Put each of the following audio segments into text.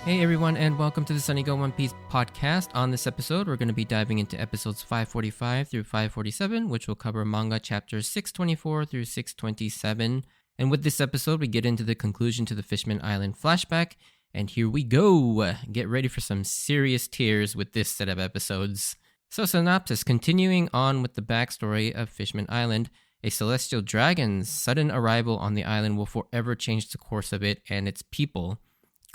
Hey everyone, and welcome to the Sunny Go One Piece podcast. On this episode, we're going to be diving into episodes 545 through 547, which will cover manga chapters 624 through 627. And with this episode, we get into the conclusion to the Fishman Island flashback. And here we go. Get ready for some serious tears with this set of episodes. So, synopsis, continuing on with the backstory of Fishman Island, a celestial dragon's sudden arrival on the island will forever change the course of it and its people.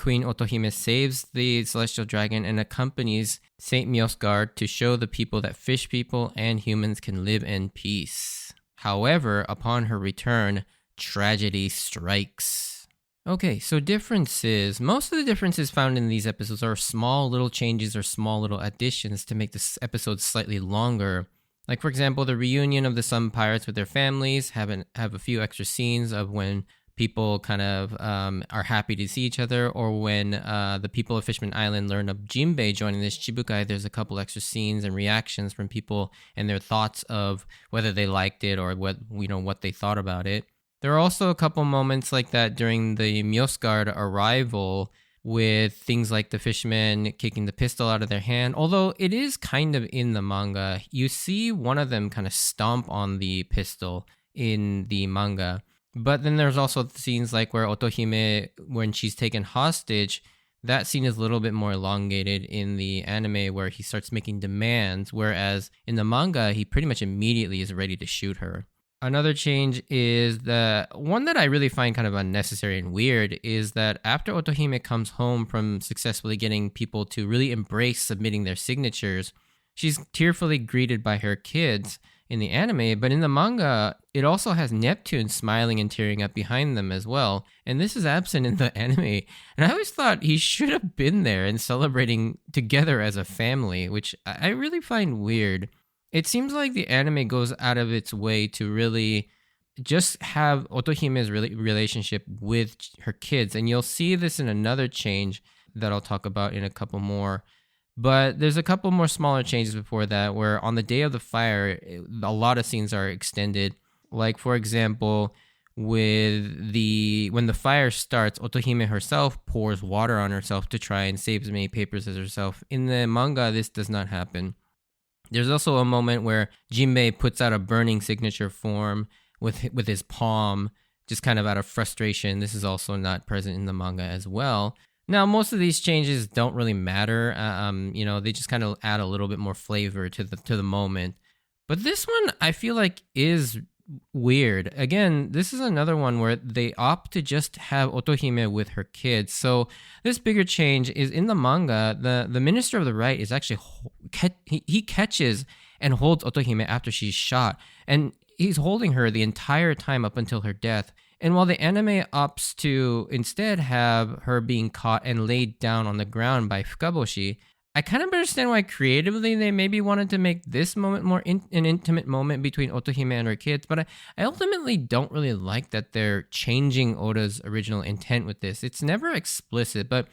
Queen Otohime saves the celestial dragon and accompanies Saint Mjosgard to show the people that fish people and humans can live in peace. However, upon her return, tragedy strikes. Okay, so differences. Most of the differences found in these episodes are small little changes or small little additions to make this episode slightly longer. Like, for example, the reunion of the Sun Pirates with their families have a few extra scenes of when people kind of are happy to see each other, or when the people of Fishman Island learn of Jinbe joining this Chibukai, there's a couple extra scenes and reactions from people and their thoughts of whether they liked it or what they thought about it. There are also a couple moments like that during the Mjosgard arrival, with things like the fishermen kicking the pistol out of their hand. Although it is kind of in the manga, you see one of them kind of stomp on the pistol in the manga. But then there's also scenes like where Otohime, when she's taken hostage, that scene is a little bit more elongated in the anime, where he starts making demands, whereas in the manga, he pretty much immediately is ready to shoot her. Another change is the one that I really find kind of unnecessary and weird is that after Otohime comes home from successfully getting people to really embrace submitting their signatures, she's tearfully greeted by her kids in the anime, but in the manga, it also has Neptune smiling and tearing up behind them as well. And this is absent in the anime. And I always thought he should have been there and celebrating together as a family, which I really find weird. It seems like the anime goes out of its way to really just have Otohime's relationship with her kids. And you'll see this in another change that I'll talk about in a couple more. But there's a couple more smaller changes before that, where on the day of the fire, a lot of scenes are extended. Like, for example, when the fire starts, Otohime herself pours water on herself to try and save as many papers as herself. In the manga, this does not happen. There's also a moment where Jinbe puts out a burning signature form with his palm, just kind of out of frustration. This is also not present in the manga as well. Now, most of these changes don't really matter. They just kind of add a little bit more flavor to the moment. But this one, I feel like, is weird. Again, this is another one where they opt to just have Otohime with her kids. So this bigger change is in the manga. The Minister of the Right is actually he catches and holds Otohime after she's shot, and he's holding her the entire time up until her death. And while the anime opts to instead have her being caught and laid down on the ground by Fukaboshi, I kind of understand why creatively they maybe wanted to make this moment more an intimate moment between Otohime and her kids, but I ultimately don't really like that they're changing Oda's original intent with this. It's never explicit, but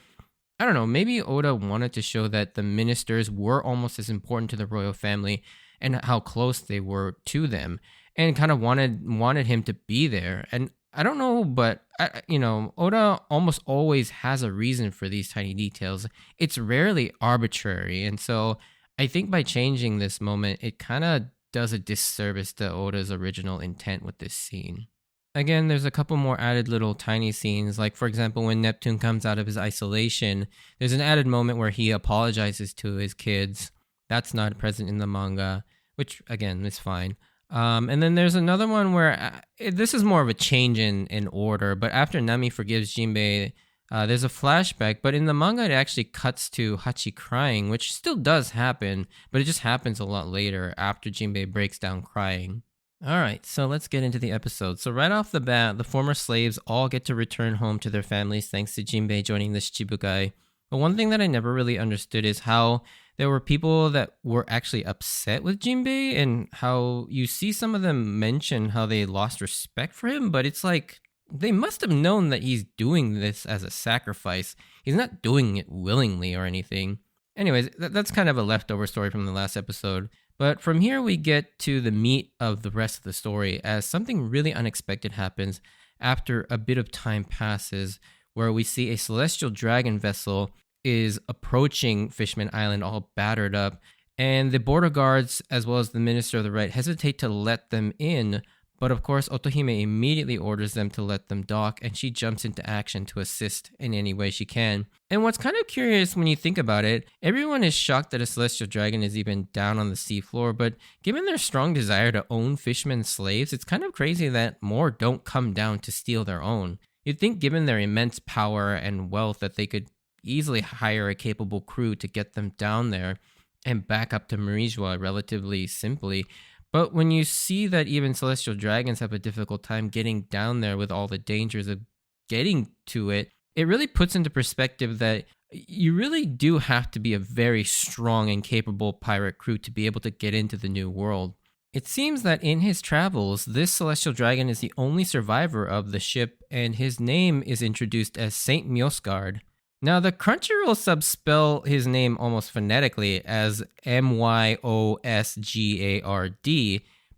I don't know, maybe Oda wanted to show that the ministers were almost as important to the royal family and how close they were to them, and kind of wanted him to be there. And I don't know, but Oda almost always has a reason for these tiny details. It's rarely arbitrary, and so I think by changing this moment, it kind of does a disservice to Oda's original intent with this scene. Again, there's a couple more added little tiny scenes, like for example, when Neptune comes out of his isolation, there's an added moment where he apologizes to his kids. That's not present in the manga, which again is fine. And then there's another one where this is more of a change in order, but after Nami forgives Jinbe, there's a flashback, but in the manga it actually cuts to Hachi crying, which still does happen, but it just happens a lot later after Jinbe breaks down crying. Alright, so let's get into the episode. So right off the bat, the former slaves all get to return home to their families thanks to Jinbe joining the Shichibukai. But one thing that I never really understood is how there were people that were actually upset with Jinbe, and how you see some of them mention how they lost respect for him, but it's like they must have known that he's doing this as a sacrifice. He's not doing it willingly or anything. Anyways, that's kind of a leftover story from the last episode. But from here we get to the meat of the rest of the story, as something really unexpected happens after a bit of time passes, where we see a celestial dragon vessel is approaching Fishman Island all battered up, and the border guards as well as the Minister of the Right hesitate to let them in. But of course, Otohime immediately orders them to let them dock, and she jumps into action to assist in any way she can. And what's kind of curious when you think about it, everyone is shocked that a celestial dragon is even down on the seafloor, but given their strong desire to own fishermen slaves, it's kind of crazy that more don't come down to steal their own. You'd think given their immense power and wealth that they could easily hire a capable crew to get them down there and back up to Marijua relatively simply. But when you see that even celestial dragons have a difficult time getting down there with all the dangers of getting to it, it really puts into perspective that you really do have to be a very strong and capable pirate crew to be able to get into the new world. It seems that in his travels, this celestial dragon is the only survivor of the ship, and his name is introduced as Saint Mjosgard. Now, the Crunchyroll subs spell his name almost phonetically as Myosgard,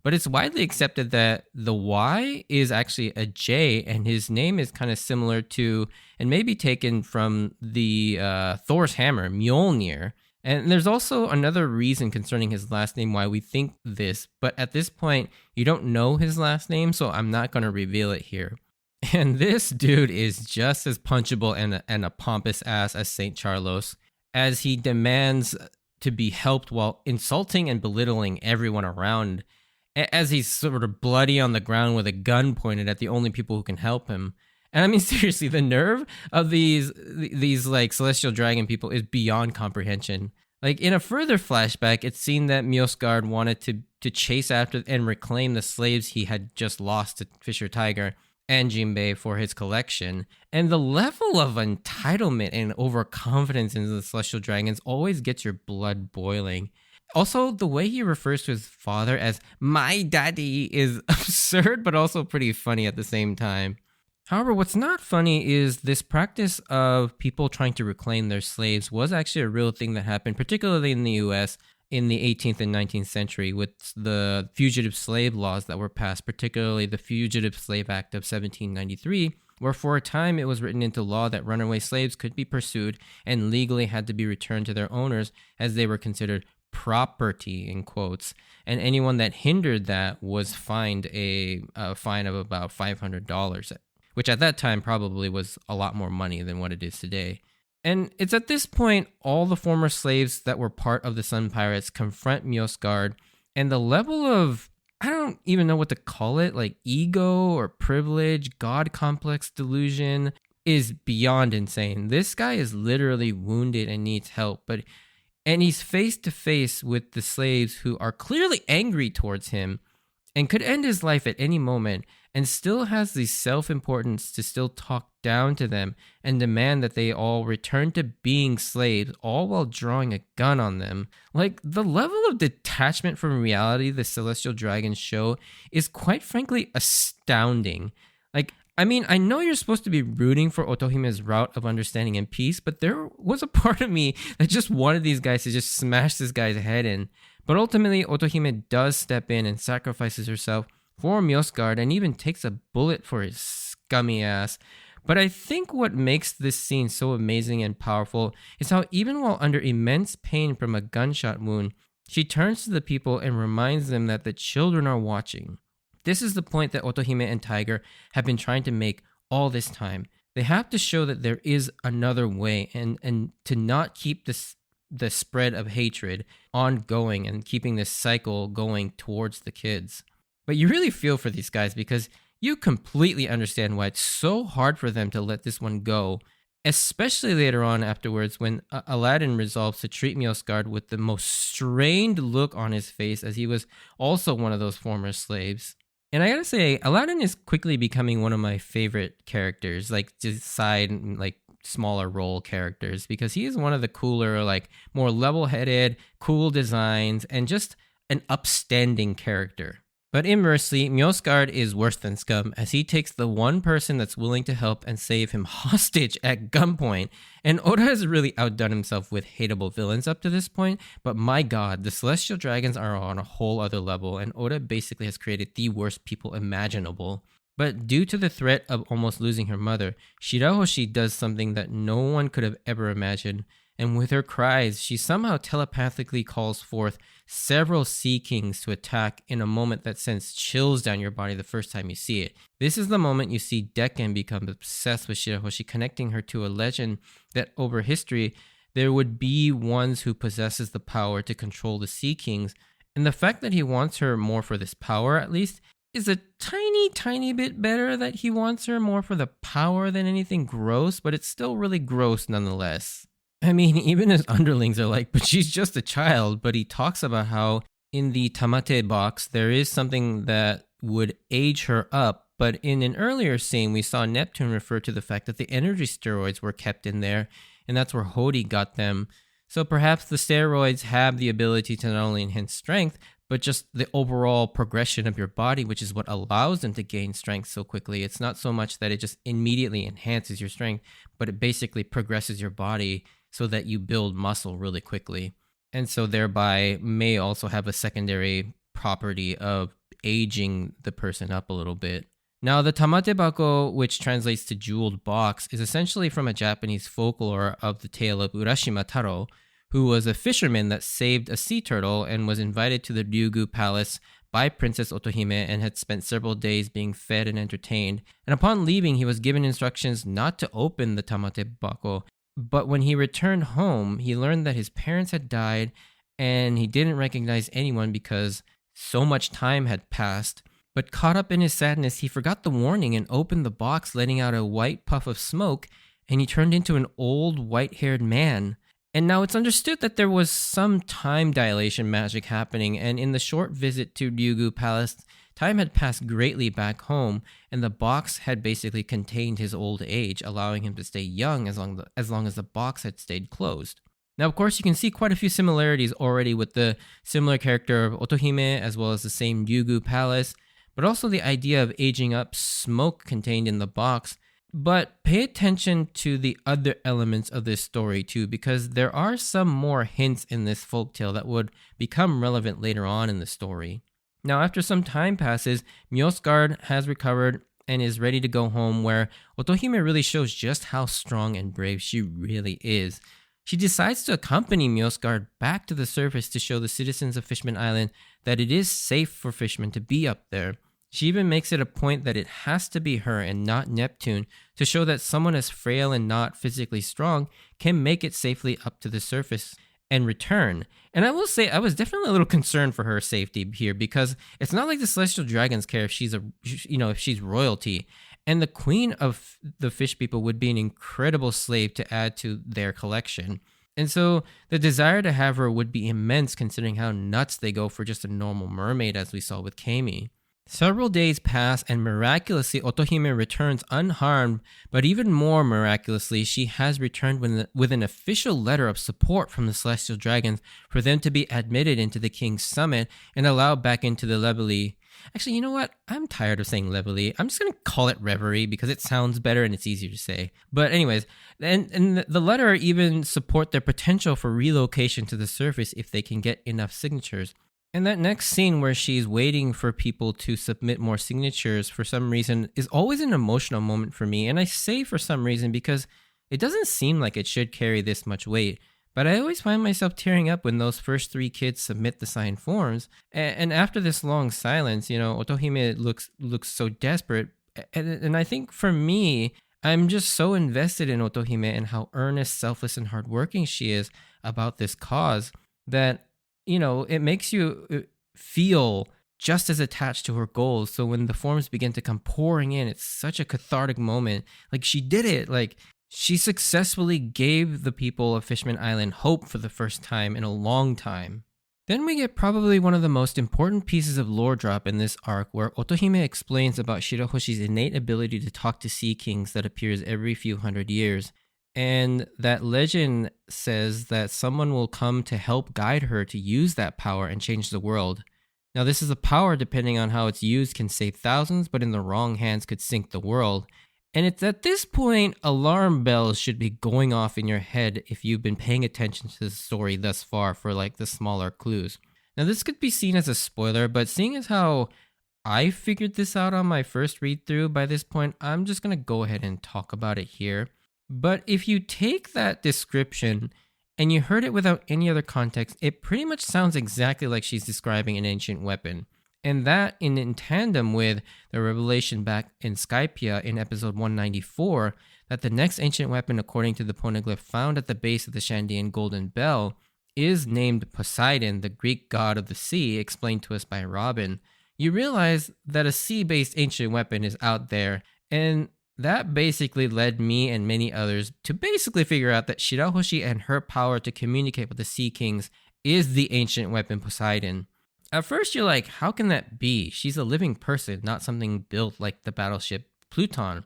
but it's widely accepted that the Y is actually a J, and his name is kind of similar to, and maybe taken from the Thor's hammer, Mjolnir. And there's also another reason concerning his last name why we think this, but at this point, you don't know his last name, so I'm not going to reveal it here. And this dude is just as punchable and a pompous ass as St. Charlos, as he demands to be helped while insulting and belittling everyone around, as he's sort of bloody on the ground with a gun pointed at the only people who can help him. And I mean, seriously, the nerve of these like celestial dragon people is beyond comprehension. Like in a further flashback, it's seen that Mjosgard wanted to chase after and reclaim the slaves he had just lost to Fisher Tiger and Jinbe for his collection. And the level of entitlement and overconfidence in the celestial dragons always gets your blood boiling. Also, the way he refers to his father as my daddy is absurd, but also pretty funny at the same time. However, what's not funny is this practice of people trying to reclaim their slaves was actually a real thing that happened, particularly in the US in the 18th and 19th century with the fugitive slave laws that were passed, particularly the Fugitive Slave Act of 1793, where for a time it was written into law that runaway slaves could be pursued and legally had to be returned to their owners as they were considered property, in quotes, and anyone that hindered that was fined a fine of about $500, which at that time probably was a lot more money than what it is today. And it's at this point all the former slaves that were part of the Sun Pirates confront Mjosgard, and the level of, I don't even know what to call it, like ego or privilege, god complex delusion is beyond insane. This guy is literally wounded and needs help, and he's face to face with the slaves who are clearly angry towards him and could end his life at any moment, and still has the self-importance to still talk down to them and demand that they all return to being slaves, all while drawing a gun on them. Like, the level of detachment from reality the Celestial Dragons show is quite frankly astounding. Like, I mean, I know you're supposed to be rooting for Otohime's route of understanding and peace, but there was a part of me that just wanted these guys to just smash this guy's head in. But ultimately, Otohime does step in and sacrifices herself for Mjosgard and even takes a bullet for his scummy ass. But I think what makes this scene so amazing and powerful is how even while under immense pain from a gunshot wound, she turns to the people and reminds them that the children are watching. This is the point that Otohime and Tiger have been trying to make all this time. They have to show that there is another way and to not keep the spread of hatred ongoing and keeping this cycle going towards the kids. But you really feel for these guys because you completely understand why it's so hard for them to let this one go, especially later on afterwards when Aladdin resolves to treat Mjosgard with the most strained look on his face, as he was also one of those former slaves. And I gotta say, Aladdin is quickly becoming one of my favorite characters, like just side, like smaller role characters, because he is one of the cooler, like more level-headed, cool designs, and just an upstanding character. But inversely, Mjosgard is worse than scum, as he takes the one person that's willing to help and save him hostage at gunpoint. And Oda has really outdone himself with hateable villains up to this point, but my god, the Celestial Dragons are on a whole other level, and Oda basically has created the worst people imaginable. But due to the threat of almost losing her mother, Shirahoshi does something that no one could have ever imagined, and with her cries, she somehow telepathically calls forth several sea kings to attack in a moment that sends chills down your body the first time you see it. This is the moment you see Dekken become obsessed with Shirahoshi, connecting her to a legend that over history, there would be ones who possesses the power to control the sea kings, and the fact that he wants her more for this power, at least, is a tiny bit better that he wants her more for the power than anything gross, but it's still really gross nonetheless. I mean, even his underlings are like, but she's just a child, but he talks about how in the Tamate box, there is something that would age her up, but in an earlier scene, we saw Neptune refer to the fact that the energy steroids were kept in there, and that's where Hody got them. So perhaps the steroids have the ability to not only enhance strength, but just the overall progression of your body, which is what allows them to gain strength so quickly. It's not so much that it just immediately enhances your strength, but it basically progresses your body so that you build muscle really quickly. And so thereby may also have a secondary property of aging the person up a little bit. Now, the tamate bako, which translates to jeweled box, is essentially from a Japanese folklore of the tale of Urashima Taro, who was a fisherman that saved a sea turtle and was invited to the Ryugu Palace by Princess Otohime and had spent several days being fed and entertained. And upon leaving, he was given instructions not to open the tamate bako. But when he returned home, he learned that his parents had died and he didn't recognize anyone because so much time had passed. But caught up in his sadness, he forgot the warning and opened the box, letting out a white puff of smoke, and he turned into an old white-haired man. And now it's understood that there was some time dilation magic happening, and in the short visit to Ryugu Palace, time had passed greatly back home, and the box had basically contained his old age, allowing him to stay young as long as the box had stayed closed. Now, of course, you can see quite a few similarities already with the similar character of Otohime, as well as the same Ryugu Palace, but also the idea of aging up smoke contained in the box. But pay attention to the other elements of this story too, because there are some more hints in this folktale that would become relevant later on in the story. Now, after some time passes, Mjosgard has recovered and is ready to go home, where Otohime really shows just how strong and brave she really is. She decides to accompany Mjosgard back to the surface to show the citizens of Fishman Island that it is safe for fishmen to be up there. She even makes it a point that it has to be her and not Neptune to show that someone as frail and not physically strong can make it safely up to the surface and return. And I will say I was definitely a little concerned for her safety here, because it's not like the celestial dragons care if she's if she's royalty. And the queen of the fish people would be an incredible slave to add to their collection. And so the desire to have her would be immense, considering how nuts they go for just a normal mermaid, as we saw with Kami. Several days pass, and miraculously Otohime returns unharmed, but even more miraculously, she has returned with an official letter of support from the Celestial Dragons for them to be admitted into the King's Summit and allowed back into the Levely. Actually, you know what? I'm tired of saying Levely. I'm just going to call it Reverie because it sounds better and it's easier to say. But anyways, and the letter even support their potential for relocation to the surface if they can get enough signatures. And that next scene where she's waiting for people to submit more signatures for some reason is always an emotional moment for me. And I say for some reason because it doesn't seem like it should carry this much weight. But I always find myself tearing up when those first 3 kids submit the signed forms. And after this long silence, Otohime looks so desperate. And I think for me, I'm just so invested in Otohime and how earnest, selfless, and hardworking she is about this cause that it makes you feel just as attached to her goals. So when the forms begin to come pouring in, it's such a cathartic moment. Like, she did it. Like, she successfully gave the people of Fishman Island hope for the first time in a long time. Then we get probably one of the most important pieces of lore drop in this arc, where Otohime explains about Shirahoshi's innate ability to talk to sea kings that appears every few hundred years. And that legend says that someone will come to help guide her to use that power and change the world. Now, this is a power, depending on how it's used, can save thousands, but in the wrong hands could sink the world. And it's at this point, alarm bells should be going off in your head if you've been paying attention to the story thus far for like the smaller clues. Now, this could be seen as a spoiler, but seeing as how I figured this out on my first read through by this point, I'm just going to go ahead and talk about it here. But if you take that description and you heard it without any other context, it pretty much sounds exactly like she's describing an ancient weapon. And that in tandem with the revelation back in Skypia in episode 194 that the next ancient weapon, according to the poneglyph found at the base of the Shandian Golden Bell, is named Poseidon, the Greek god of the sea, explained to us by Robin. You realize that a sea-based ancient weapon is out there, and that basically led me and many others to basically figure out that Shirahoshi and her power to communicate with the Sea Kings is the ancient weapon Poseidon. At first you're like, how can that be? She's a living person, not something built like the battleship Pluton.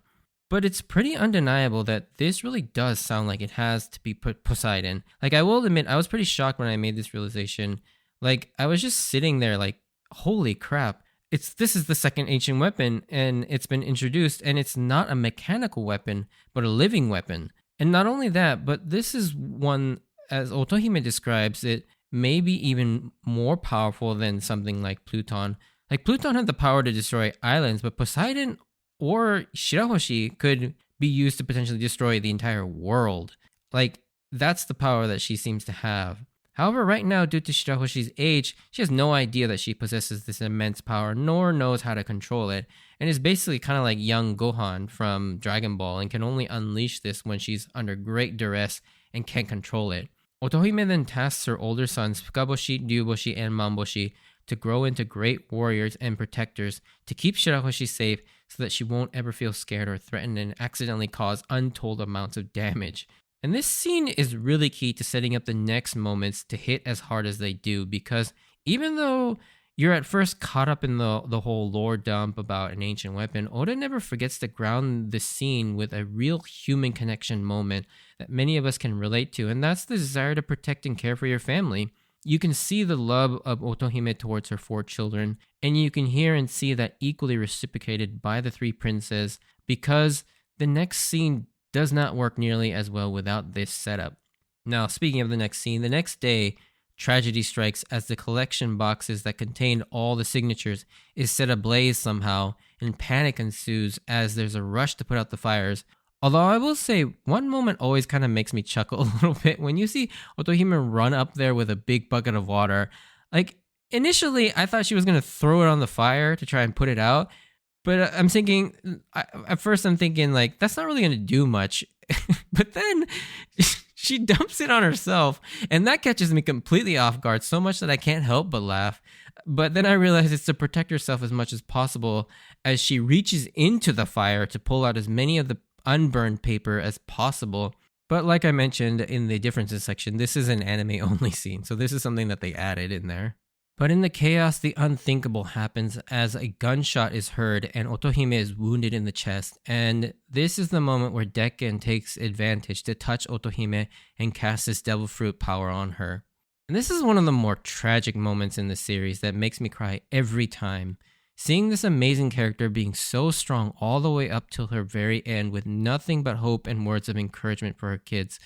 But it's pretty undeniable that this really does sound like it has to be Poseidon. Like, I will admit, I was pretty shocked when I made this realization. Like, I was just sitting there like, holy crap. This is the second ancient weapon, and it's been introduced, and it's not a mechanical weapon, but a living weapon. And not only that, but this is one, as Otohime describes it, maybe even more powerful than something like Pluton. Like, Pluton had the power to destroy islands, but Poseidon or Shirahoshi could be used to potentially destroy the entire world. Like, that's the power that she seems to have. However, right now, due to Shirahoshi's age, she has no idea that she possesses this immense power, nor knows how to control it, and is basically kind of like young Gohan from Dragon Ball, and can only unleash this when she's under great duress and can't control it. Otohime then tasks her older sons, Fukaboshi, Ryuboshi, and Mamboshi, to grow into great warriors and protectors to keep Shirahoshi safe so that she won't ever feel scared or threatened and accidentally cause untold amounts of damage. And this scene is really key to setting up the next moments to hit as hard as they do, because even though you're at first caught up in the whole lore dump about an ancient weapon, Oda never forgets to ground the scene with a real human connection moment that many of us can relate to, and that's the desire to protect and care for your family. You can see the love of Otohime towards her 4 children, and you can hear and see that equally reciprocated by the 3 princes, because the next scene does not work nearly as well without this setup. Now, speaking of the next scene, the next day, tragedy strikes as the collection boxes that contained all the signatures is set ablaze somehow, and panic ensues as there's a rush to put out the fires. Although I will say, one moment always kind of makes me chuckle a little bit when you see Otohime run up there with a big bucket of water. Like, initially, I thought she was going to throw it on the fire to try and put it out. But I'm thinking, at first I'm thinking, like, that's not really going to do much. But then she dumps it on herself, and that catches me completely off guard, so much that I can't help but laugh. But then I realize it's to protect herself as much as possible as she reaches into the fire to pull out as many of the unburned paper as possible. But like I mentioned in the differences section, this is an anime-only scene, so this is something that they added in there. But in the chaos, the unthinkable happens as a gunshot is heard and Otohime is wounded in the chest. And this is the moment where Dekken takes advantage to touch Otohime and cast his devil fruit power on her. And this is one of the more tragic moments in the series that makes me cry every time. Seeing this amazing character being so strong all the way up till her very end with nothing but hope and words of encouragement for her kids,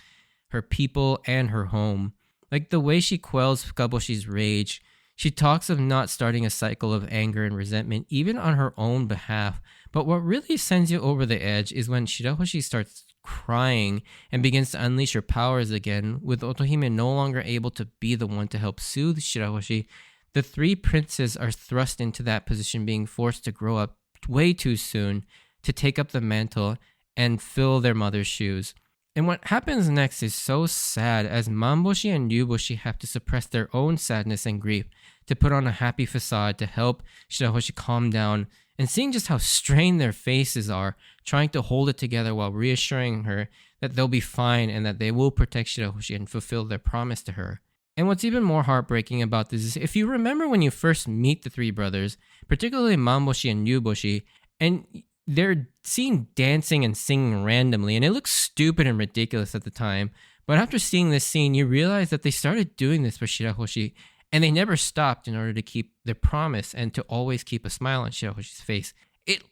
her people, and her home. Like the way she quells Fukaboshi's rage. She talks of not starting a cycle of anger and resentment, even on her own behalf. But what really sends you over the edge is when Shirahoshi starts crying and begins to unleash her powers again, with Otohime no longer able to be the one to help soothe Shirahoshi. The 3 princes are thrust into that position, being forced to grow up way too soon to take up the mantle and fill their mother's shoes. And what happens next is so sad, as Mamboshi and Ryuboshi have to suppress their own sadness and grief to put on a happy facade to help Shirahoshi calm down, and seeing just how strained their faces are, trying to hold it together while reassuring her that they'll be fine and that they will protect Shirahoshi and fulfill their promise to her. And what's even more heartbreaking about this is if you remember when you first meet the 3 brothers, particularly Mamboshi and Ryuboshi, and they're seen dancing and singing randomly, and it looks stupid and ridiculous at the time. But after seeing this scene, you realize that they started doing this for Shirahoshi, and they never stopped in order to keep their promise and to always keep a smile on Shirahoshi's face. It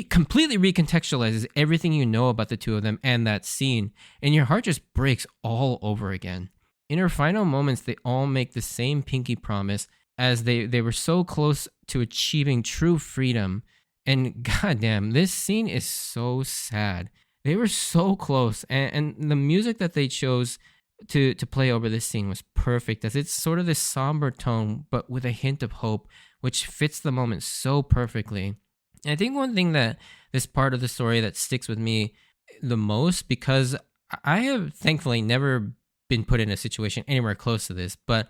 completely recontextualizes everything you know about the 2 of them and that scene, and your heart just breaks all over again. In her final moments, they all make the same pinky promise, as they were so close to achieving true freedom. And goddamn, this scene is so sad. They were so close, and the music that they chose to play over this scene was perfect, as it's sort of this somber tone but with a hint of hope, which fits the moment so perfectly. And I think one thing that this part of the story that sticks with me the most, because I have thankfully never been put in a situation anywhere close to this, but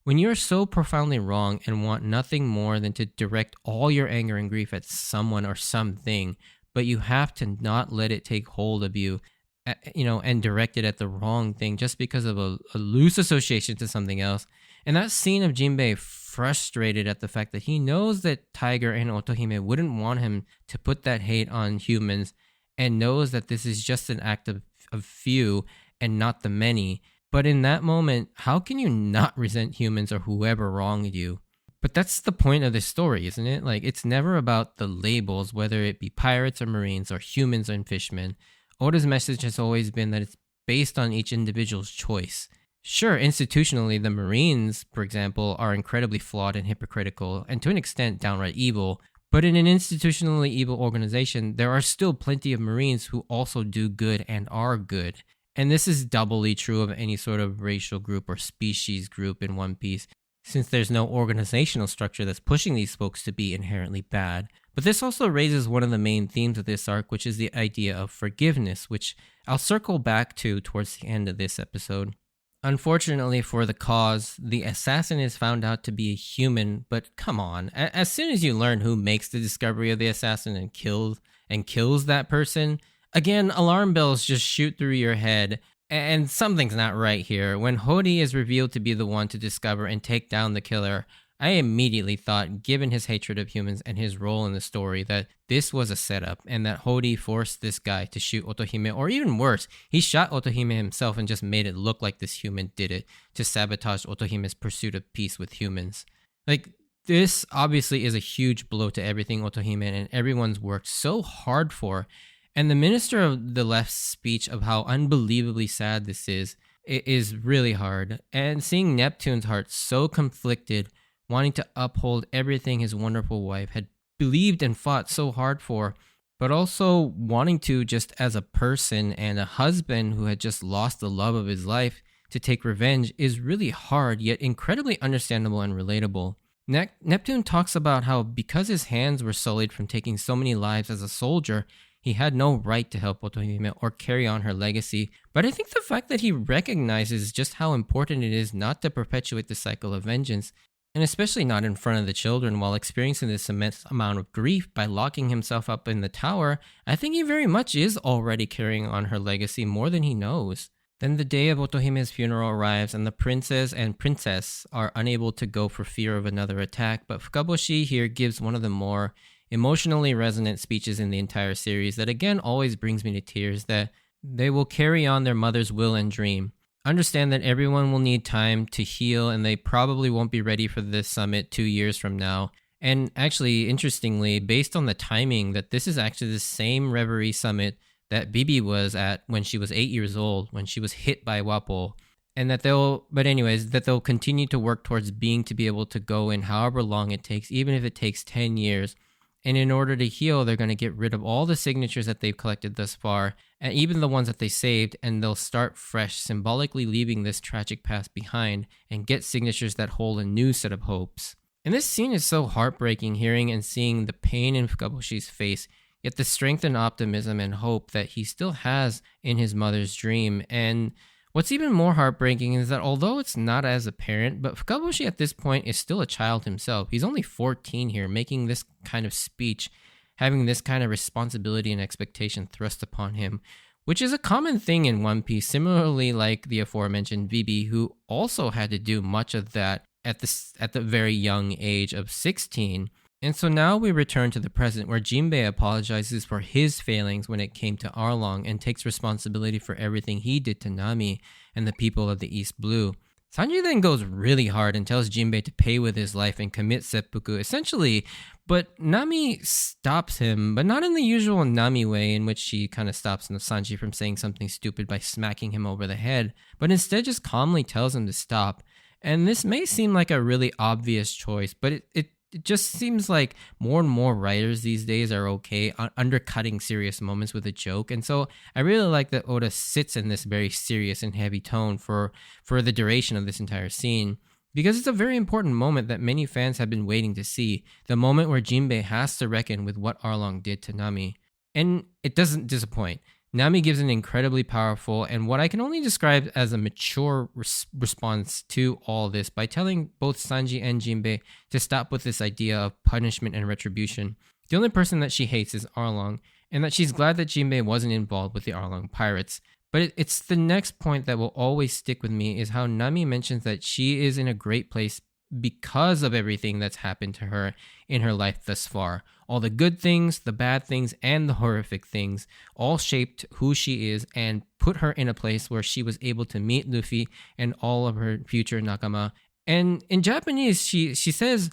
when you're so profoundly wrong and want nothing more than to direct all your anger and grief at someone or something, but you have to not let it take hold of you, and direct it at the wrong thing just because of a loose association to something else. And that scene of Jinbei frustrated at the fact that he knows that Tiger and Otohime wouldn't want him to put that hate on humans, and knows that this is just an act of few and not the many. But in that moment, how can you not resent humans or whoever wronged you? But that's the point of this story, isn't it? Like, it's never about the labels, whether it be pirates or marines or humans and fishmen. Oda's message has always been that it's based on each individual's choice. Sure, institutionally, the Marines, for example, are incredibly flawed and hypocritical, and to an extent downright evil. But in an institutionally evil organization, there are still plenty of Marines who also do good and are good. And this is doubly true of any sort of racial group or species group in One Piece, since there's no organizational structure that's pushing these folks to be inherently bad. But this also raises one of the main themes of this arc, which is the idea of forgiveness, which I'll circle back to towards the end of this episode. Unfortunately for the cause, the assassin is found out to be a human, but come on, as soon as you learn who makes the discovery of the assassin and kills that person, again, alarm bells just shoot through your head, and something's not right here. When Hody is revealed to be the one to discover and take down the killer, I immediately thought, given his hatred of humans and his role in the story, that this was a setup and that Hody forced this guy to shoot Otohime, or even worse, he shot Otohime himself and just made it look like this human did it to sabotage Otohime's pursuit of peace with humans. Like, this obviously is a huge blow to everything Otohime and everyone's worked so hard for. And the Minister of the Left's speech of how unbelievably sad this is really hard. And seeing Neptune's heart so conflicted, wanting to uphold everything his wonderful wife had believed and fought so hard for, but also wanting to, just as a person and a husband who had just lost the love of his life, to take revenge is really hard, yet incredibly understandable and relatable. Neptune talks about how because his hands were sullied from taking so many lives as a soldier, he had no right to help Otohime or carry on her legacy. But I think the fact that he recognizes just how important it is not to perpetuate the cycle of vengeance, and especially not in front of the children while experiencing this immense amount of grief by locking himself up in the tower, I think he very much is already carrying on her legacy more than he knows. Then the day of Otohime's funeral arrives, and the princess and princess are unable to go for fear of another attack, but Fukaboshi here gives one of the more emotionally resonant speeches in the entire series that again always brings me to tears, that they will carry on their mother's will and dream. Understand that everyone will need time to heal, and they probably won't be ready for this summit 2 years from now. And actually, interestingly, based on the timing, that this is actually the same Reverie summit that Bibi was at when she was 8 years old, when she was hit by Wapo. And that they'll continue to work towards being to be able to go in however long it takes, even if it takes 10 years. And in order to heal, they're going to get rid of all the signatures that they've collected thus far, and even the ones that they saved, and they'll start fresh, symbolically leaving this tragic past behind, and get signatures that hold a new set of hopes. And this scene is so heartbreaking, hearing and seeing the pain in Fukaboshi's face, yet the strength and optimism and hope that he still has in his mother's dream. And what's even more heartbreaking is that although it's not as apparent, but Fukaboshi at this point is still a child himself. He's only 14 here, making this kind of speech, having this kind of responsibility and expectation thrust upon him, which is a common thing in One Piece, similarly like the aforementioned Vivi, who also had to do much of that at the very young age of 16. And so now we return to the present, where Jinbei apologizes for his failings when it came to Arlong and takes responsibility for everything he did to Nami and the people of the East Blue. Sanji then goes really hard and tells Jinbei to pay with his life and commit seppuku, essentially, but Nami stops him, but not in the usual Nami way in which she kind of stops Sanji from saying something stupid by smacking him over the head, but instead just calmly tells him to stop. And this may seem like a really obvious choice, but it it just seems like more and more writers these days are okay undercutting serious moments with a joke. And so I really like that Oda sits in this very serious and heavy tone for the duration of this entire scene. Because it's a very important moment that many fans have been waiting to see. The moment where Jinbei has to reckon with what Arlong did to Nami. And it doesn't disappoint. Nami gives an incredibly powerful and what I can only describe as a mature response to all this by telling both Sanji and Jinbei to stop with this idea of punishment and retribution. The only person that she hates is Arlong, and that she's glad that Jinbei wasn't involved with the Arlong pirates. But it's the next point that will always stick with me is how Nami mentions that she is in a great place because of everything that's happened to her in her life thus far. All the good things, the bad things, and the horrific things all shaped who she is and put her in a place where she was able to meet Luffy and all of her future nakama. And in Japanese, she says,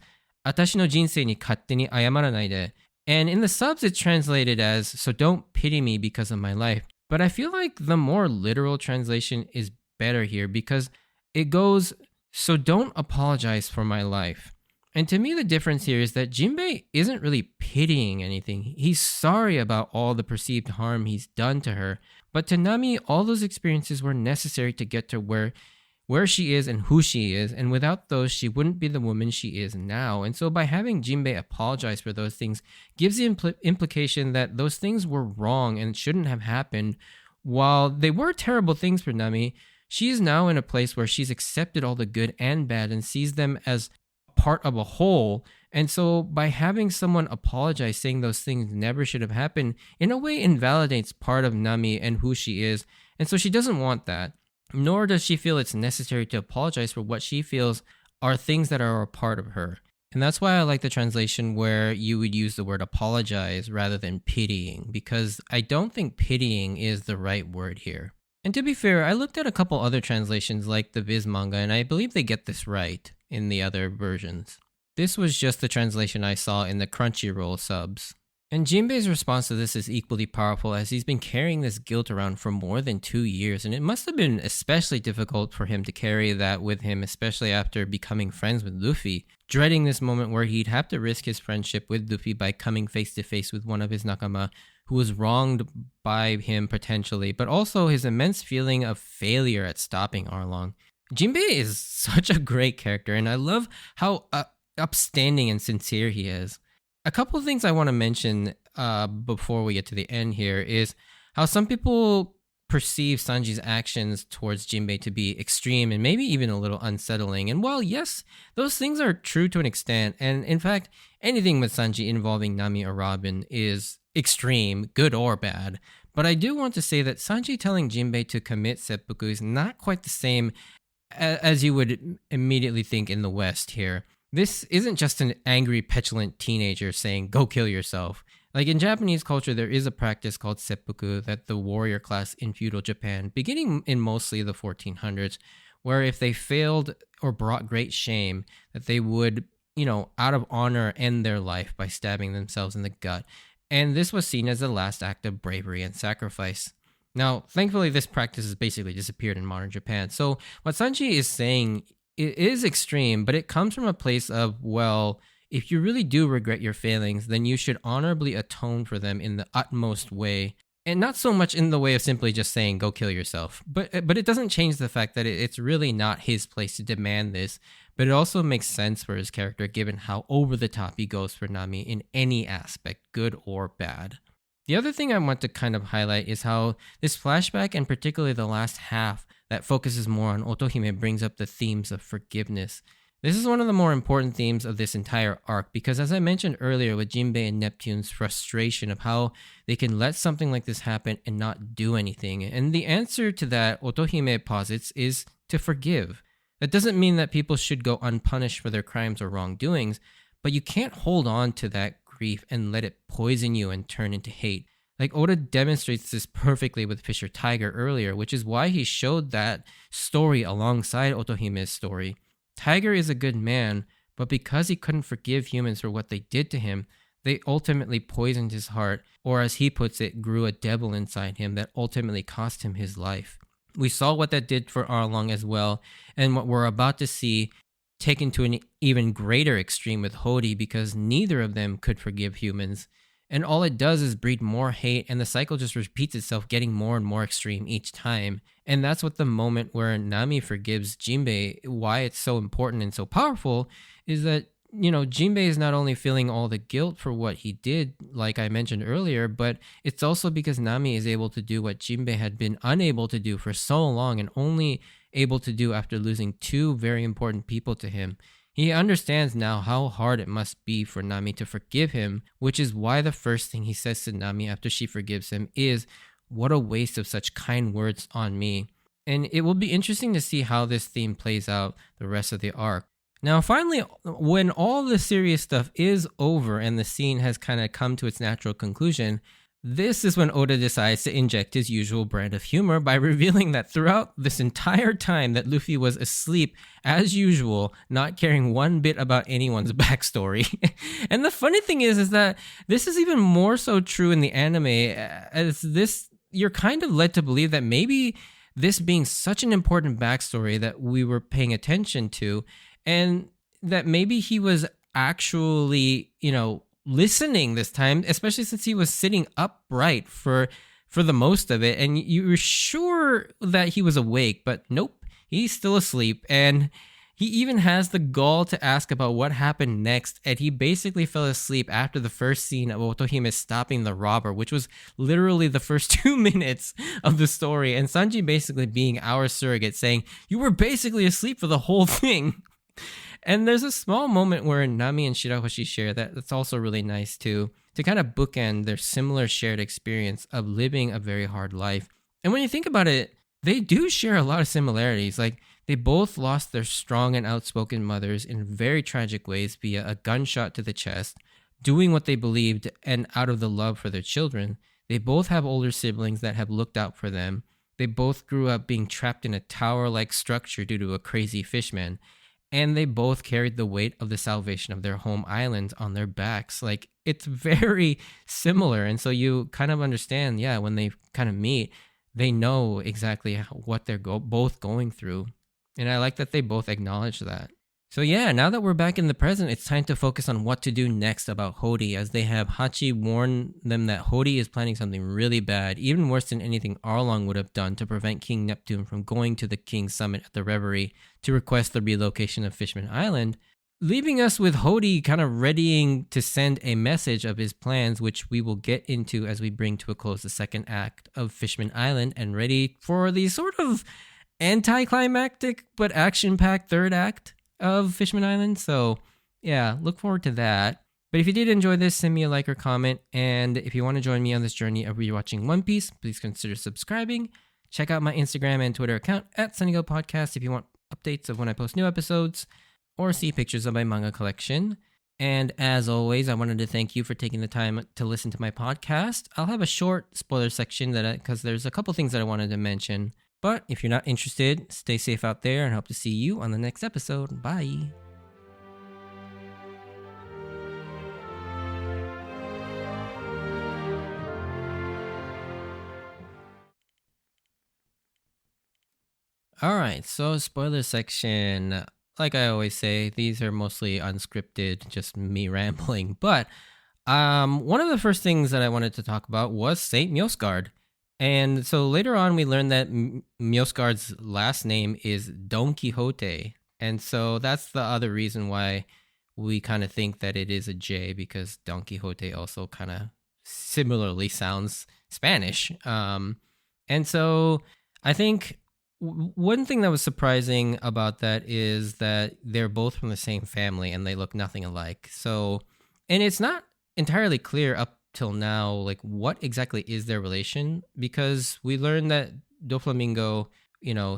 "Atashi no jinsei ni katte ni ayamaranai de." And in the subs, it's translated as, "So don't pity me because of my life." But I feel like the more literal translation is better here because it goes, "So don't apologize for my life." And to me, the difference here is that Jinbei isn't really pitying anything. He's sorry about all the perceived harm he's done to her. But to Nami, all those experiences were necessary to get to where she is and who she is. And without those, she wouldn't be the woman she is now. And so by having Jinbei apologize for those things gives the implication that those things were wrong and shouldn't have happened. While they were terrible things for Nami, she is now in a place where she's accepted all the good and bad and sees them as part of a whole. And so by having someone apologize, saying those things never should have happened, in a way invalidates part of Nami and who she is. And so she doesn't want that. Nor does she feel it's necessary to apologize for what she feels are things that are a part of her. And that's why I like the translation where you would use the word apologize rather than pitying, because I don't think pitying is the right word here. And to be fair, I looked at a couple other translations like the Viz manga, and I believe they get this right in the other versions. This was just the translation I saw in the Crunchyroll subs. And Jinbei's response to this is equally powerful as he's been carrying this guilt around for more than 2 years, and it must have been especially difficult for him to carry that with him, especially after becoming friends with Luffy, dreading this moment where he'd have to risk his friendship with Luffy by coming face to face with one of his nakama who was wronged by him potentially, but also his immense feeling of failure at stopping Arlong. Jinbei is such a great character, and I love how upstanding and sincere he is. A couple of things I want to mention before we get to the end here is how some people perceive Sanji's actions towards Jinbei to be extreme and maybe even a little unsettling. And while yes, those things are true to an extent, and in fact, anything with Sanji involving Nami or Robin is extreme, good or bad. But I do want to say that Sanji telling Jinbei to commit seppuku is not quite the same as you would immediately think in the West here. This isn't just an angry, petulant teenager saying, "Go kill yourself." Like in Japanese culture, there is a practice called seppuku that the warrior class in feudal Japan, beginning in mostly the 1400s, where if they failed or brought great shame, that they would, out of honor, end their life by stabbing themselves in the gut. And this was seen as the last act of bravery and sacrifice. Now, thankfully, this practice has basically disappeared in modern Japan. So what Sanji is saying, it is extreme, but it comes from a place of, well, if you really do regret your failings, then you should honorably atone for them in the utmost way. And not so much in the way of simply just saying, "Go kill yourself." But it doesn't change the fact that it's really not his place to demand this. But it also makes sense for his character given how over the top he goes for Nami in any aspect, good or bad. The other thing I want to kind of highlight is how this flashback, and particularly the last half that focuses more on Otohime, brings up the themes of forgiveness. This is one of the more important themes of this entire arc because, as I mentioned earlier with Jinbei and Neptune's frustration of how they can let something like this happen and not do anything. And the answer to that, Otohime posits, is to forgive. That doesn't mean that people should go unpunished for their crimes or wrongdoings, but you can't hold on to that grief and let it poison you and turn into hate. Like Oda demonstrates this perfectly with Fisher Tiger earlier, which is why he showed that story alongside Otohime's story. Tiger is a good man, but because he couldn't forgive humans for what they did to him, they ultimately poisoned his heart, or as he puts it, grew a devil inside him that ultimately cost him his life. We saw what that did for Arlong as well, and what we're about to see taken to an even greater extreme with Hody because neither of them could forgive humans. And all it does is breed more hate, and the cycle just repeats itself, getting more and more extreme each time. And that's what the moment where Nami forgives Jinbe, why it's so important and so powerful, is that, Jinbe is not only feeling all the guilt for what he did, like I mentioned earlier, but it's also because Nami is able to do what Jinbe had been unable to do for so long and only able to do after losing two very important people to him. He understands now how hard it must be for Nami to forgive him, which is why the first thing he says to Nami after she forgives him is, "What a waste of such kind words on me." And it will be interesting to see how this theme plays out the rest of the arc. Now, finally, when all the serious stuff is over and the scene has kind of come to its natural conclusion, this is when Oda decides to inject his usual brand of humor by revealing that throughout this entire time that Luffy was asleep, as usual, not caring one bit about anyone's backstory. And the funny thing is that this is even more so true in the anime, as this, you're kind of led to believe that maybe this being such an important backstory that we were paying attention to, and that maybe he was actually, listening this time, especially since he was sitting upright for the most of it, and you were sure that he was awake, but nope, he's still asleep. And he even has the gall to ask about what happened next, and he basically fell asleep after the first scene of Otohime stopping the robber, which was literally the first 2 minutes of the story, and Sanji basically being our surrogate, saying, "You were basically asleep for the whole thing." And there's a small moment where Nami and Shirahoshi share that's also really nice too, to kind of bookend their similar shared experience of living a very hard life. And when you think about it, they do share a lot of similarities. Like, they both lost their strong and outspoken mothers in very tragic ways via a gunshot to the chest, doing what they believed and out of the love for their children. They both have older siblings that have looked out for them. They both grew up being trapped in a tower-like structure due to a crazy fishman. And they both carried the weight of the salvation of their home island on their backs. Like, it's very similar. And so you kind of understand, when they kind of meet, they know exactly what they're both going through. And I like that they both acknowledge that. So now that we're back in the present, it's time to focus on what to do next about Hody, as they have Hachi warn them that Hody is planning something really bad, even worse than anything Arlong would have done to prevent King Neptune from going to the King's Summit at the Reverie to request the relocation of Fishman Island, leaving us with Hody kind of readying to send a message of his plans, which we will get into as we bring to a close the second act of Fishman Island, and ready for the sort of anticlimactic but action-packed third act of Fishman Island. So look forward to that. But if you did enjoy this, send me a like or comment. And if you want to join me on this journey of rewatching One Piece, please consider subscribing. Check out my Instagram and Twitter account at Sunnygo Podcast if you want updates of when I post new episodes or see pictures of my manga collection. And as always, I wanted to thank you for taking the time to listen to my podcast. I'll have a short spoiler section because there's a couple things that I wanted to mention. But if you're not interested, stay safe out there, and hope to see you on the next episode. Bye. All right, so spoiler section. Like I always say, these are mostly unscripted, just me rambling. But one of the first things that I wanted to talk about was Saint Mjosgard. And so later on, we learned that Mjosgard's last name is Don Quixote. And so that's the other reason why we kind of think that it is a J, because Don Quixote also kind of similarly sounds Spanish. And so I think one thing that was surprising about that is that they're both from the same family and they look nothing alike. So, and it's not entirely clear up till now, like, what exactly is their relation, because we learned that Doflamingo,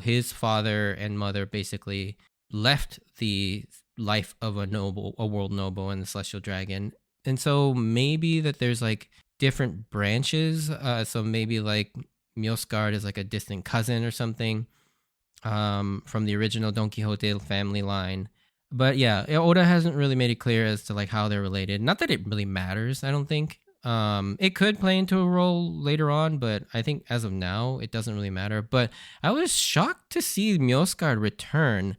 his father and mother basically left the life of a world noble and the celestial dragon, and so maybe that there's like different branches, so maybe like Mjosgard is like a distant cousin or something from the original Don Quixote family line. But Oda hasn't really made it clear as to like how they're related. Not that it really matters, I don't think. It could play into a role later on, but I think as of now, it doesn't really matter. But I was shocked to see Mjosgard return.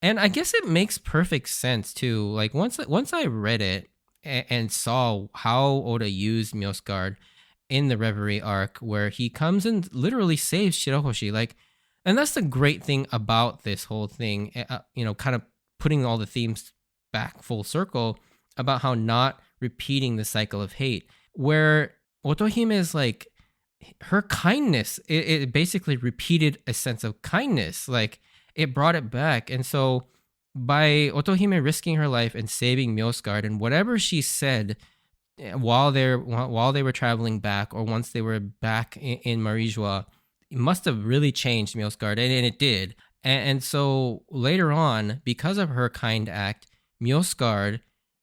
And I guess it makes perfect sense too. Like once I read it and saw how Oda used Mjosgard in the Reverie arc, where he comes and literally saves Shirahoshi, like, and that's the great thing about this whole thing. Kind of putting all the themes back full circle about how not repeating the cycle of hate, where Otohime is like her kindness, it basically repeated a sense of kindness, like it brought it back. And so by Otohime risking her life and saving Mjosgard, and whatever she said while they were traveling back, or once they were back in Marijua, it must have really changed Mjosgard, and it did. And so later on, because of her kind act, Mjosgard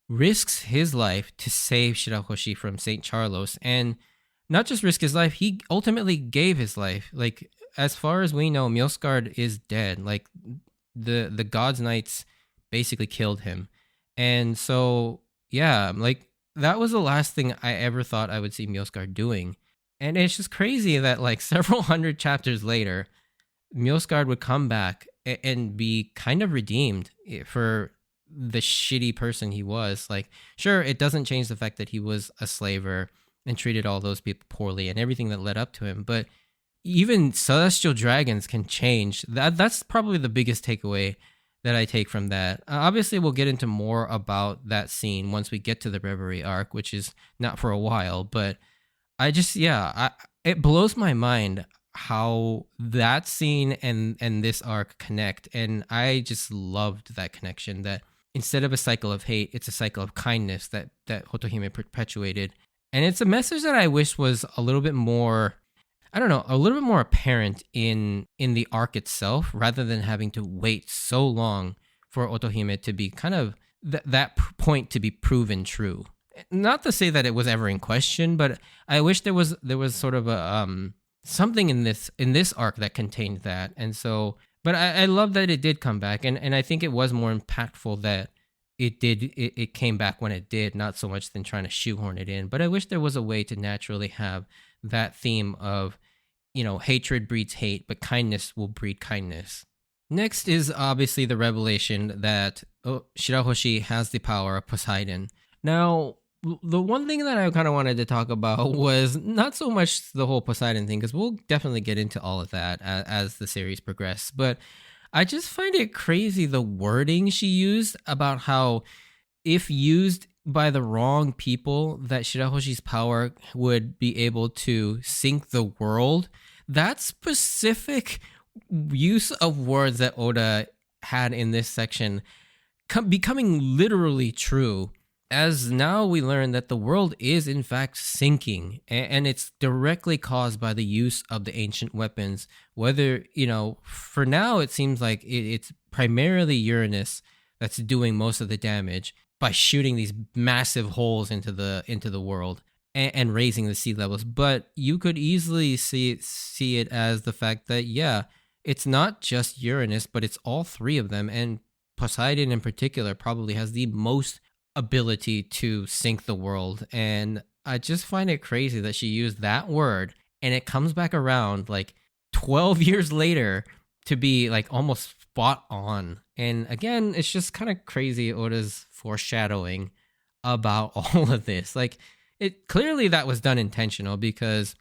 risks his life to save Shirahoshi from Saint Charlos, and not just risk his life, he ultimately gave his life. Like, as far as we know, Mjosgard is dead. Like, the God's Knights basically killed him. And so, yeah, like, that was the last thing I ever thought I would see Mjosgard doing. And it's just crazy that, like, several hundred chapters later, Mjosgard would come back and be kind of redeemed for the shitty person he was. Like, sure, it doesn't change the fact that he was a slaver and treated all those people poorly and everything that led up to him, but even celestial dragons can change. That's probably the biggest takeaway that I take from that. Obviously, we'll get into more about that scene once we get to the Reverie arc, which is not for a while, but it blows my mind how that scene and this arc connect. And I just loved that connection, that instead of a cycle of hate, it's a cycle of kindness that Otohime perpetuated. And it's a message that I wish was a little bit more, I don't know, a little bit more apparent in the arc itself, rather than having to wait so long for Otohime to be kind of that point to be proven true. Not to say that it was ever in question, but I wish there was sort of a something in this arc that contained that. And so, but I love that it did come back, and I think it was more impactful that it came back when it did, not so much than trying to shoehorn it in. But I wish there was a way to naturally have that theme of, hatred breeds hate, but kindness will breed kindness. Next is obviously the revelation that Shirahoshi has the power of Poseidon. Now, the one thing that I kind of wanted to talk about was not so much the whole Poseidon thing, because we'll definitely get into all of that as the series progresses, but I just find it crazy the wording she used about how, if used by the wrong people, that Shirahoshi's power would be able to sink the world. That specific use of words that Oda had in this section becoming literally true, as now we learn that the world is in fact sinking, and it's directly caused by the use of the ancient weapons. Whether, for now it seems like it's primarily Uranus that's doing most of the damage by shooting these massive holes into the world and raising the sea levels. But you could easily see it as the fact that, yeah, it's not just Uranus, but it's all three of them, and Poseidon in particular probably has the most ability to sink the world. And I just find it crazy that she used that word, and it comes back around like 12 years later to be like almost spot on. And again, it's just kind of crazy, Oda's foreshadowing about all of this. Like, it clearly that was done intentional, because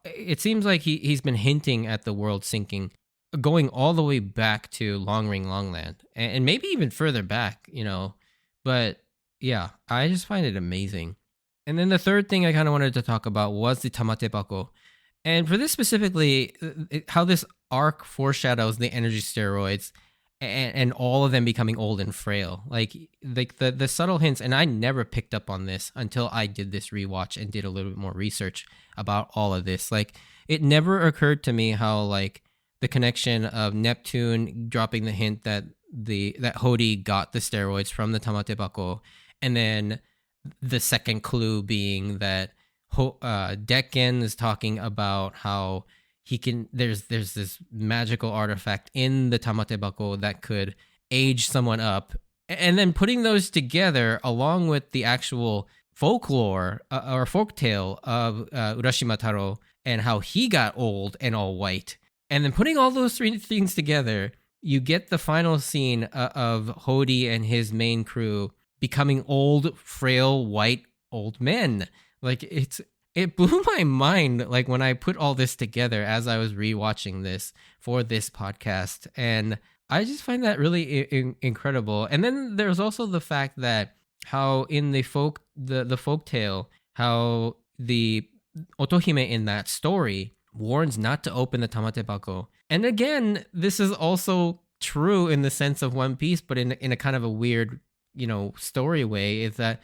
it seems like he's been hinting at the world sinking, going all the way back to Long Ring Longland, and maybe even further back, but yeah, I just find it amazing. And then the third thing I kind of wanted to talk about was the Tamate Bako. And for this specifically, how this arc foreshadows the energy steroids and all of them becoming old and frail. Like the subtle hints, and I never picked up on this until I did this rewatch and did a little bit more research about all of this. Like, it never occurred to me how, like, the connection of Neptune dropping the hint that Hody got the steroids from the Tamate Bako, and then the second clue being that Dekken is talking about how he can. There's this magical artifact in the Tamate Bako that could age someone up, and then putting those together along with the actual folklore or folktale of Urashima Taro and how he got old and all white, and then putting all those three things together, you get the final scene of Hody and his main crew becoming old, frail, white old men. Like it blew my mind, like when I put all this together as I was rewatching this for this podcast, and I just find that really incredible. And then there's also the fact that how in the folk tale, how the Otohime in that story warns not to open the tamatebako. And again, this is also true in the sense of One Piece, but in a kind of a weird, story way, is that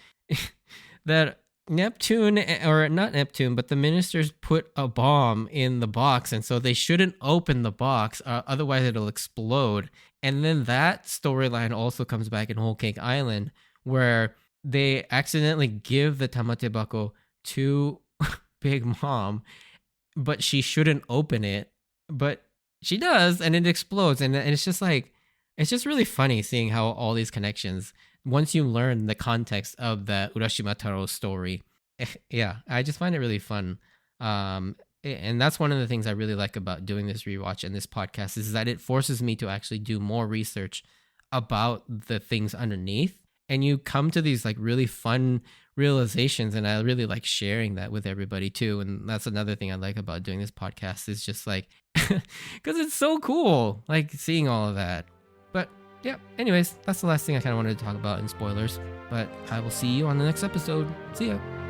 that Neptune, or not Neptune, but the ministers put a bomb in the box, and so they shouldn't open the box, otherwise it'll explode. And then that storyline also comes back in Whole Cake Island, where they accidentally give the tamatebako to Big Mom, but she shouldn't open it, but she does, and it explodes. And it's just like, it's just really funny seeing how all these connections, once you learn the context of the Urashima Taro story. Yeah, I just find it really fun. And that's one of the things I really like about doing this rewatch and this podcast, is that it forces me to actually do more research about the things underneath. And you come to these like really fun realizations, and I really like sharing that with everybody too. And that's another thing I like about doing this podcast, is just like, because it's so cool, like seeing all of that. But yeah, anyways, that's the last thing I kind of wanted to talk about in spoilers. But I will see you on the next episode. See ya.